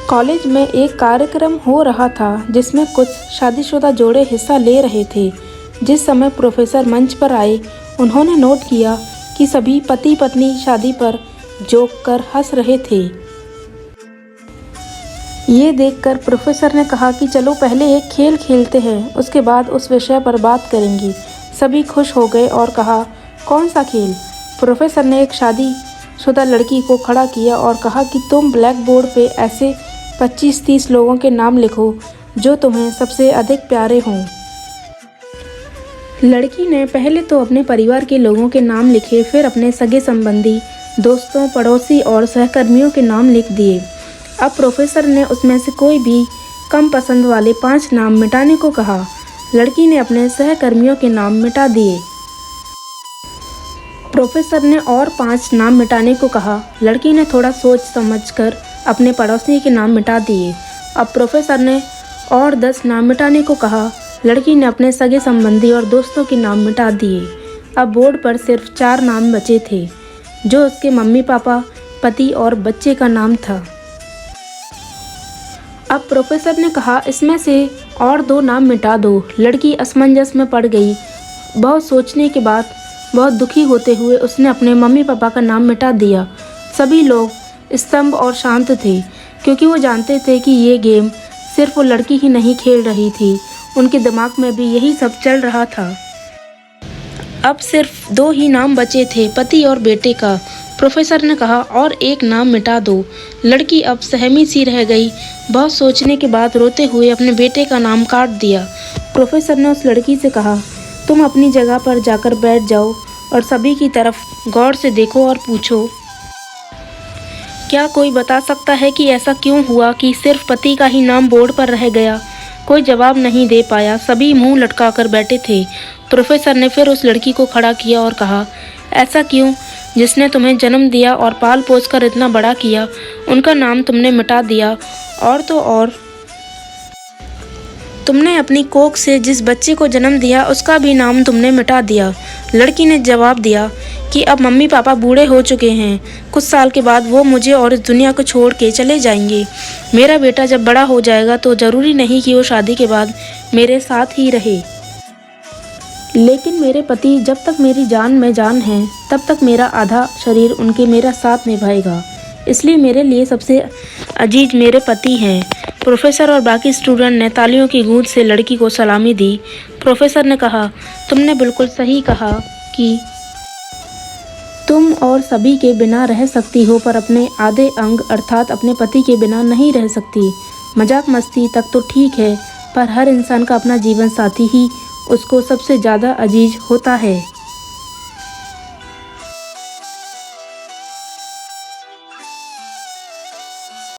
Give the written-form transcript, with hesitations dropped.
College में एक कार्यक्रम हो रहा था जिसमें कुछ शादीशुदा जोड़े हिस्सा ले रहे थे। जिस समय प्रोफेसर मंच पर आए, उन्होंने नोट किया कि सभी पति पत्नी शादी पर जोक कर हंस रहे थे। ये देखकर प्रोफेसर ने कहा कि चलो पहले एक खेल खेलते हैं, उसके बाद उस विषय पर बात करेंगे। सभी खुश हो गए और कहा, कौन सा खेल? प्रोफेसर ने एक शादीशुदा लड़की को खड़ा किया और कहा कि तुम ब्लैक बोर्ड पे ऐसे 25-30 लोगों के नाम लिखो जो तुम्हें सबसे अधिक प्यारे हों। लड़की ने पहले तो अपने परिवार के लोगों के नाम लिखे, फिर अपने सगे संबंधी, दोस्तों, पड़ोसी और सहकर्मियों के नाम लिख दिए। अब प्रोफेसर ने उसमें से कोई भी कम पसंद वाले 5 नाम मिटाने को कहा। लड़की ने अपने सहकर्मियों के नाम मिटा दिए। प्रोफेसर ने और 5 नाम मिटाने को कहा। लड़की ने थोड़ा सोच समझकर अपने पड़ोसी के नाम मिटा दिए। अब प्रोफेसर ने और 10 नाम मिटाने को कहा। लड़की ने अपने सगे संबंधी और दोस्तों के नाम मिटा दिए। अब बोर्ड पर सिर्फ 4 नाम बचे थे, जो उसके मम्मी पापा, पति और बच्चे का नाम था। अब प्रोफेसर ने कहा, इसमें से और 2 नाम मिटा दो। लड़की असमंजस में पड़ गई। बहुत सोचने के बाद बहुत दुखी होते हुए उसने अपने मम्मी पापा का नाम मिटा दिया। सभी लोग स्तब्ध और शांत थे, क्योंकि वो जानते थे कि ये गेम सिर्फ वो लड़की ही नहीं खेल रही थी, उनके दिमाग में भी यही सब चल रहा था। अब सिर्फ 2 ही नाम बचे थे, पति और बेटे का। प्रोफेसर ने कहा, और एक नाम मिटा दो। लड़की अब सहमी सी रह गई। बहुत सोचने के बाद रोते हुए अपने बेटे का नाम काट दिया। प्रोफेसर ने उस लड़की से कहा, तुम अपनी जगह पर जाकर बैठ जाओ और सभी की तरफ गौर से देखो और पूछो, क्या कोई बता सकता है कि ऐसा क्यों हुआ कि सिर्फ पति का ही नाम बोर्ड पर रह गया? कोई जवाब नहीं दे पाया। सभी मुंह लटकाकर बैठे थे। प्रोफेसर ने फिर उस लड़की को खड़ा किया और कहा, ऐसा क्यों? जिसने तुम्हें जन्म दिया और पाल पोस कर इतना बड़ा किया, उनका नाम तुमने मिटा दिया। और तो और तुमने अपनी कोख से जिस बच्चे को जन्म दिया, उसका भी नाम तुमने मिटा दिया। लड़की ने जवाब दिया कि अब मम्मी पापा बूढ़े हो चुके हैं। कुछ साल के बाद वो मुझे और इस दुनिया को छोड़ के चले जाएंगे। मेरा बेटा जब बड़ा हो जाएगा तो ज़रूरी नहीं कि वो शादी के बाद मेरे साथ ही रहे, लेकिन मेरे पति जब तक मेरी जान में जान है, तब तक मेरा आधा शरीर उनके मेरा साथ निभाएगा। इसलिए मेरे लिए सबसे अजीज मेरे पति हैं। प्रोफेसर और बाकी स्टूडेंट ने तालियों की गूंज से लड़की को सलामी दी। प्रोफेसर ने कहा, तुमने बिल्कुल सही कहा कि तुम और सभी के बिना रह सकती हो, पर अपने आधे अंग अर्थात अपने पति के बिना नहीं रह सकती। मजाक मस्ती तक तो ठीक है, पर हर इंसान का अपना जीवन साथी ही उसको सबसे ज़्यादा अजीज होता है।